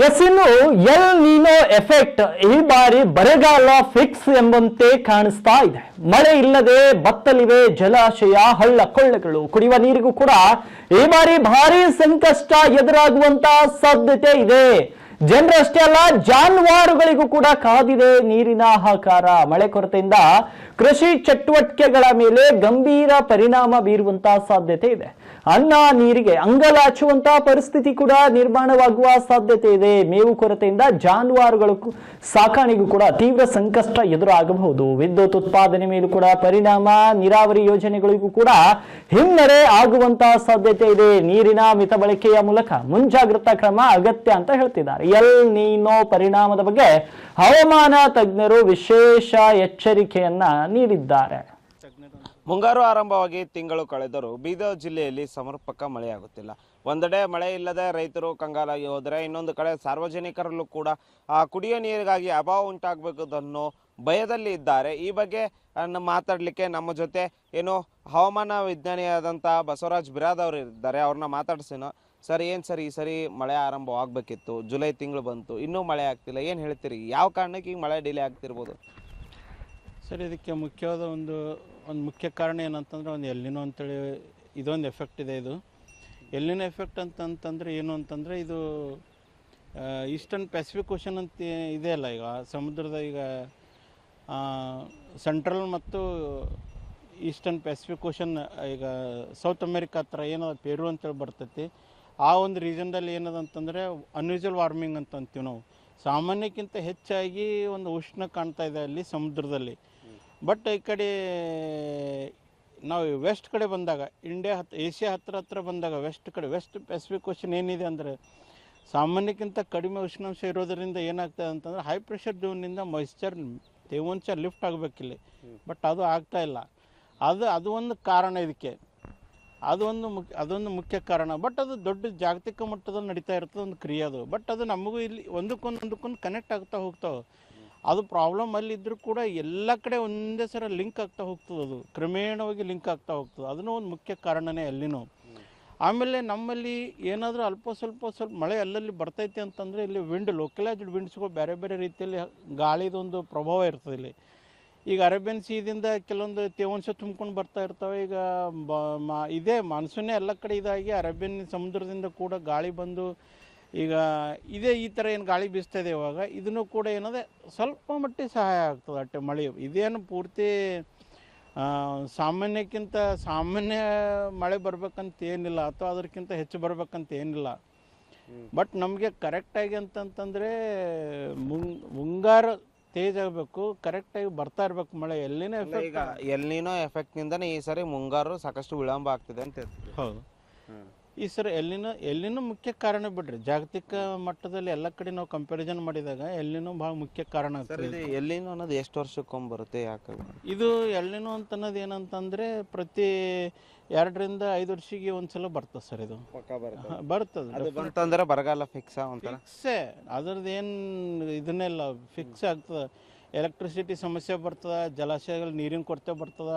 S, ಇನ್ನು L ನೀನೋ effect ಈ ಬಾರಿ ಬರಗಾಲ ಫಿಕ್ಸ್ ಎಂಬಂತೆ ಕಾಣಿಸ್ತಾ ಇದೆ. ಮಳೆ ಇಲ್ಲದೆ ಬತ್ತಲಿವೆ ಜಲಾಶಯ, ಹಳ್ಳ ಕೊಳ್ಳಗಳು. ಕುಡಿಯುವ ನೀರಿಗೂ ಕೂಡ ಈ ಬಾರಿ ಭಾರಿ ಸಂಕಷ್ಟ ಎದುರಾಗುವಂತ ಸಾಧ್ಯತೆ ಇದೆ. ಜನರಷ್ಟೇ ಅಲ್ಲ, ಜಾನುವಾರುಗಳಿಗೂ ಕೂಡ ಕಾದಿದೆ ನೀರಿನ ಹಾಹಾಕಾರ. ಮಳೆ ಕೊರತೆಯಿಂದ ಕೃಷಿ ಚಟುವಟಿಕೆಗಳ ಮೇಲೆ ಗಂಭೀರ ಪರಿಣಾಮ ಬೀರುವಂತಹ ಸಾಧ್ಯತೆ ಇದೆ. ಅನ್ನ ನೀರಿಗೆ ಅಂಗಲಾಚುವಂತಹ ಪರಿಸ್ಥಿತಿ ಕೂಡ ನಿರ್ಮಾಣವಾಗುವ ಸಾಧ್ಯತೆ ಇದೆ. ಮೇವು ಕೊರತೆಯಿಂದ ಜಾನುವಾರುಗಳ ಸಾಕಾಣಿಗೂ ಕೂಡ ತೀವ್ರ ಸಂಕಷ್ಟ ಎದುರಾಗಬಹುದು. ವಿದ್ಯುತ್ ಉತ್ಪಾದನೆ ಮೇಲೂ ಕೂಡ ಪರಿಣಾಮ, ನೀರಾವರಿ ಯೋಜನೆಗಳಿಗೂ ಕೂಡ ಹಿನ್ನಡೆ ಆಗುವಂತಹ ಸಾಧ್ಯತೆ ಇದೆ. ನೀರಿನ ಮಿತ ಬಳಕೆಯ ಮೂಲಕ ಮುಂಜಾಗ್ರತಾ ಕ್ರಮ ಅಗತ್ಯ ಅಂತ ಹೇಳ್ತಿದ್ದಾರೆ. ಎಲ್ ನೀನೋ ಪರಿಣಾಮದ ಬಗ್ಗೆ ಹವಾಮಾನ ತಜ್ಞರು ವಿಶೇಷ ಎಚ್ಚರಿಕೆಯನ್ನ ನೀಡಿದ್ದಾರೆ. ಮುಂಗಾರು ಆರಂಭವಾಗಿ ತಿಂಗಳು ಕಳೆದರೂ ಬೀದರ್ ಜಿಲ್ಲೆಯಲ್ಲಿ ಸಮರ್ಪಕ ಮಳೆಯಾಗುತ್ತಿಲ್ಲ. ಒಂದೆಡೆ ಮಳೆ ಇಲ್ಲದೆ ರೈತರು ಕಂಗಾಲಾಗಿ ಹೋದರೆ, ಇನ್ನೊಂದು ಕಡೆ ಸಾರ್ವಜನಿಕರಲ್ಲೂ ಕೂಡ ಕುಡಿಯೋ ನೀರಿಗಾಗಿ ಅಭಾವ ಉಂಟಾಗಬೇಕನ್ನೋ ಭಯದಲ್ಲಿ ಇದ್ದಾರೆ. ಈ ಬಗ್ಗೆ ಮಾತಾಡಲಿಕ್ಕೆ ನಮ್ಮ ಜೊತೆ ಹವಾಮಾನ ವಿಜ್ಞಾನಿಯಾದಂಥ ಬಸವರಾಜ್ ಬಿರಾದ್ ಅವರು ಇದ್ದಾರೆ. ಅವ್ರನ್ನ ಮಾತಾಡ್ಸೋಣ. ಸರ್, ಏನು ಸರ್, ಈ ಸರಿ ಮಳೆ ಆರಂಭವಾಗಬೇಕಿತ್ತು, ಜುಲೈ ತಿಂಗಳು ಬಂತು, ಇನ್ನೂ ಮಳೆ ಆಗ್ತಿಲ್ಲ, ಏನು ಹೇಳ್ತೀರಿ? ಯಾವ ಕಾರಣಕ್ಕೆ ಈಗ ಮಳೆ ಡಿಲೇ ಆಗ್ತಿರ್ಬೋದು? ಸರ್, ಇದಕ್ಕೆ ಮುಖ್ಯವಾದ ಒಂದು ಮುಖ್ಯ ಕಾರಣ ಏನಂತಂದರೆ ಒಂದು ಎಲ್ನಿನೋ ಅಂತೇಳಿ ಇದೊಂದು ಎಫೆಕ್ಟ್ ಇದೆ. ಇದು ಎಲ್ನಿನೋ ಎಫೆಕ್ಟ್ ಅಂತಂತಂದರೆ ಏನು ಅಂತಂದರೆ, ಇದು ಈಸ್ಟರ್ನ್ ಪೆಸಿಫಿಕ್ ಓಷನ್ ಅಂತ ಇದೆಯಲ್ಲ, ಈಗ ಸಮುದ್ರದ ಈಗ ಸೆಂಟ್ರಲ್ ಮತ್ತು ಈಸ್ಟರ್ನ್ ಪೆಸಿಫಿಕ್ ಓಷನ್, ಈಗ ಸೌತ್ ಅಮೇರಿಕಾ ಹತ್ರ ಏನದ ಪೆರು ಅಂತೇಳಿ ಬರ್ತೈತಿ. ಆ ಒಂದು ರೀಜನ್ದಲ್ಲಿ ಏನದ ಅಂತಂದರೆ ಅನ್ಯೂಜುವಲ್ ವಾರ್ಮಿಂಗ್ ಅಂತ ಅಂತೀವಿ ನಾವು. ಸಾಮಾನ್ಯಕ್ಕಿಂತ ಹೆಚ್ಚಾಗಿ ಒಂದು ಉಷ್ಣ ಕಾಣ್ತಾ ಇದೆ ಅಲ್ಲಿ ಸಮುದ್ರದಲ್ಲಿ. ಬಟ್ ಈ ಕಡೆ ನಾವು ವೆಸ್ಟ್ ಕಡೆ ಬಂದಾಗ, ಏಷ್ಯಾ ಹತ್ರ ಬಂದಾಗ ವೆಸ್ಟ್ ಪೆಸಿಫಿಕ್ ಓಷನ್ ಏನಿದೆ ಅಂದರೆ ಸಾಮಾನ್ಯಕ್ಕಿಂತ ಕಡಿಮೆ ಉಷ್ಣಾಂಶ ಇರೋದರಿಂದ ಏನಾಗ್ತದೆ ಅಂತಂದರೆ ಹೈ ಪ್ರೆಷರ್ ಝೋನ್ನಿಂದ ತೇವಾಂಶ ಲಿಫ್ಟ್ ಆಗಬೇಕಿಲ್ಲಿ. ಬಟ್ ಅದು ಆಗ್ತಾ ಇಲ್ಲ. ಅದು ಒಂದು ಕಾರಣ ಇದಕ್ಕೆ. ಅದೊಂದು ಮುಖ್ಯ ಕಾರಣ. ಬಟ್ ಅದು ದೊಡ್ಡ ಜಾಗತಿಕ ಮಟ್ಟದಲ್ಲಿ ನಡೀತಾ ಇರ್ತದೆ ಒಂದು ಕ್ರಿಯೆ ಅದು. ಬಟ್ ಅದು ನಮಗೂ ಇಲ್ಲಿ ಒಂದಕ್ಕೊಂದು ಕನೆಕ್ಟ್ ಆಗ್ತಾ ಹೋಗ್ತಾವೆ. ಅದು ಪ್ರಾಬ್ಲಮ್ ಅಲ್ಲಿದ್ದರೂ ಕೂಡ ಎಲ್ಲ ಕಡೆ ಒಂದೇ ಸಲ ಲಿಂಕ್ ಆಗ್ತಾ ಹೋಗ್ತದೆ. ಅದು ಕ್ರಮೇಣವಾಗಿ ಲಿಂಕ್ ಆಗ್ತಾ ಹೋಗ್ತದೆ. ಅದನ್ನೂ ಒಂದು ಮುಖ್ಯ ಕಾರಣನೇ ಅಲ್ಲಿನೂ. ಆಮೇಲೆ ನಮ್ಮಲ್ಲಿ ಏನಾದರೂ ಸ್ವಲ್ಪ ಮಳೆ ಅಲ್ಲಲ್ಲಿ ಬರ್ತೈತೆ ಅಂತಂದರೆ ಇಲ್ಲಿ ಲೋಕಲೈಸ್ಡ್ ವಿಂಡ್ಸ್ಗಳು ಬೇರೆ ಬೇರೆ ರೀತಿಯಲ್ಲಿ ಗಾಳಿದೊಂದು ಪ್ರಭಾವ ಇರ್ತದೆ ಇಲ್ಲಿ. ಈಗ ಅರೇಬಿಯನ್ ಸೀದಿಂದ ಕೆಲವೊಂದು ತೇವಾಂಶ ತುಂಬ್ಕೊಂಡು ಬರ್ತಾ ಇರ್ತವೆ. ಈಗ ಇದೇ ಮಾನ್ಸೂನೇ ಎಲ್ಲ ಕಡೆ ಇದಾಗಿ ಅರೇಬಿಯನ್ ಸಮುದ್ರದಿಂದ ಕೂಡ ಗಾಳಿ ಬಂದು ಈಗ ಈ ಥರ ಏನು ಗಾಳಿ ಬೀಸ್ತಾ ಇದೆ ಇವಾಗ, ಇದನ್ನು ಕೂಡ ಏನದೆ ಸ್ವಲ್ಪ ಮಟ್ಟಿಗೆ ಸಹಾಯ ಆಗ್ತದೆ ಅಷ್ಟೇ ಮಳೆ. ಇದೇನು ಪೂರ್ತಿ ಸಾಮಾನ್ಯ ಮಳೆ ಬರ್ಬೇಕಂತ ಏನಿಲ್ಲ, ಅಥವಾ ಅದಕ್ಕಿಂತ ಹೆಚ್ಚು ಬರ್ಬೇಕಂತ ಏನಿಲ್ಲ. ಬಟ್ ನಮಗೆ ಕರೆಕ್ಟಾಗಿ ಅಂತಂತಂದರೆ ಮುಂಗಾರು ತೇಜ್ ಆಗಬೇಕು, ಕರೆಕ್ಟಾಗಿ ಬರ್ತಾ ಇರಬೇಕು ಮಳೆ. ಎಲ್ನಿನೋ ಎಫೆಕ್ಟ್ನಿಂದನೇ ಈ ಸರಿ ಮುಂಗಾರು ಸಾಕಷ್ಟು ವಿಳಂಬ ಆಗ್ತಿದೆ ಅಂತ. ಹೌದು, ಈ ಸರಿ ಎಲ್ಲಿನೂ ಮುಖ್ಯ ಕಾರಣ ಬಿಡ್ರಿ. ಜಾಗತಿಕ ಮಟ್ಟದಲ್ಲಿ ಎಲ್ಲ ಕಡೆ ನಾವು ಕಂಪ್ಯಾರಿಸನ್ ಮಾಡಿದಾಗ ಎಲ್ಲಿನೂ ಭಾಳ ಮುಖ್ಯ ಕಾರಣ ಆಗ್ತದೆ. ಎಲ್ಲಿನೋ ಅನ್ನೋದು ಎಷ್ಟು ವರ್ಷಕ್ಕೊಮ್ಮೆ ಬರುತ್ತೆ? ಯಾಕೆ ಇದು ಎಲ್ಲಿನೋ ಅಂತ ಅನ್ನೋದು ಏನಂತಂದರೆ ಪ್ರತಿ 2 ರಿಂದ 5 ವರ್ಷಕ್ಕೆ ಒಂದ್ಸಲ ಬರ್ತದೆ ಸರ್. ಇದು ಬರ್ತದೆ. ಬರಗಾಲ ಫಿಕ್ಸೇ ಅದ್ರದ್ದು ಏನು ಇದನ್ನೆಲ್ಲ ಫಿಕ್ಸ್ ಆಗ್ತದೆ. ಎಲೆಕ್ಟ್ರಿಸಿಟಿ ಸಮಸ್ಯೆ ಬರ್ತದೆ, ಜಲಾಶಯಗಳು ನೀರಿನ ಕೊರತೆ ಬರ್ತದೆ,